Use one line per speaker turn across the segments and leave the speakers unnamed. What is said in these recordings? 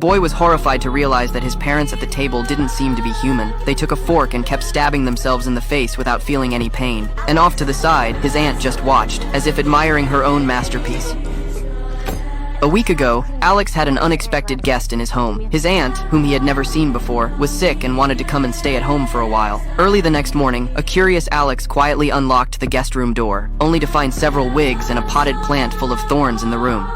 Boy was horrified to realize that his parents at the table didn't seem to be human. They took a fork and kept stabbing themselves in the face without feeling any pain. And off to the side, his aunt just watched, as if admiring her own masterpiece. A week ago, Alex had an unexpected guest in his home. His aunt, whom he had never seen before, was sick and wanted to come and stay at home for a while. Early the next morning, a curious Alex quietly unlocked the guest room door, only to find several wigs and a potted plant full of thorns in the room.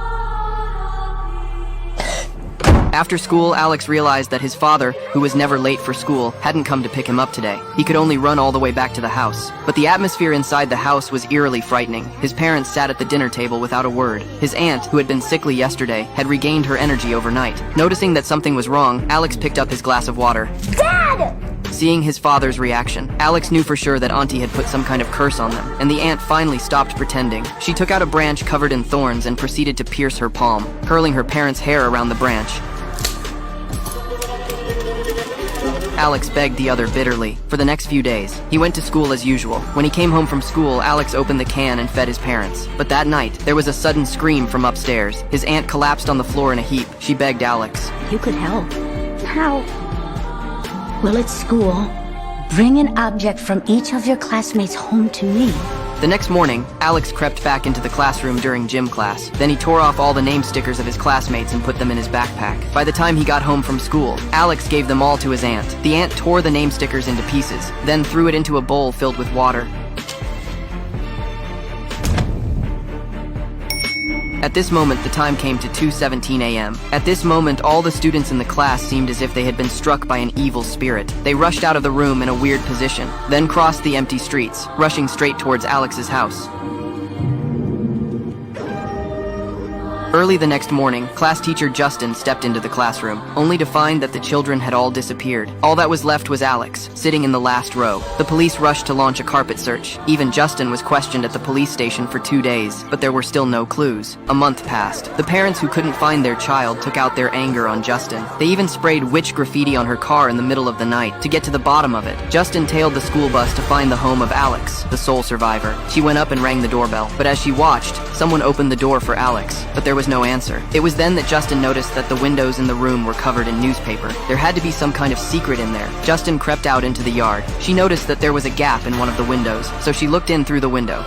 After school, Alex realized that his father, who was never late for school, hadn't come to pick him up today. He could only run all the way back to the house. But the atmosphere inside the house was eerily frightening. His parents sat at the dinner table without a word. His aunt, who had been sickly yesterday, had regained her energy overnight. Noticing that something was wrong, Alex picked up his glass of water.
Dad!
Seeing his father's reaction, Alex knew for sure that Auntie had put some kind of curse on them, and the aunt finally stopped pretending. She took out a branch covered in thorns and proceeded to pierce her palm, curling her parents' hair around the branch. Alex begged the other bitterly. For the next few days, he went to school as usual. When he came home from school, Alex opened the can and fed his parents. But that night, there was a sudden scream from upstairs. His aunt collapsed on the floor in a heap. She begged Alex.
You could help.
How?
Well, at school, bring an object from each of your classmates home to me.
The next morning, Alex crept back into the classroom during gym class. Then he tore off all the name stickers of his classmates and put them in his backpack. By the time he got home from school, Alex gave them all to his aunt. The aunt tore the name stickers into pieces, then threw it into a bowl filled with water. At this moment, the time came to 2:17 a.m. At this moment, all the students in the class seemed as if they had been struck by an evil spirit. They rushed out of the room in a weird position, then crossed the empty streets, rushing straight towards Alex's house. Early the next morning, class teacher Justin stepped into the classroom, only to find that the children had all disappeared. All that was left was Alex, sitting in the last row. The police rushed to launch a carpet search. Even Justin was questioned at the police station for 2 days, but there were still no clues. A month passed. The parents who couldn't find their child took out their anger on Justin. They even sprayed witch graffiti on her car in the middle of the night. To get to the bottom of it, Justin tailed the school bus to find the home of Alex, the sole survivor. She went up and rang the doorbell, but as she watched, someone opened the door for Alex, but there was no answer. It was then that Justin noticed that the windows in the room were covered in newspaper. There had to be some kind of secret in there. Justin crept out into the yard. She noticed that there was a gap in one of the windows, so she looked in through the window.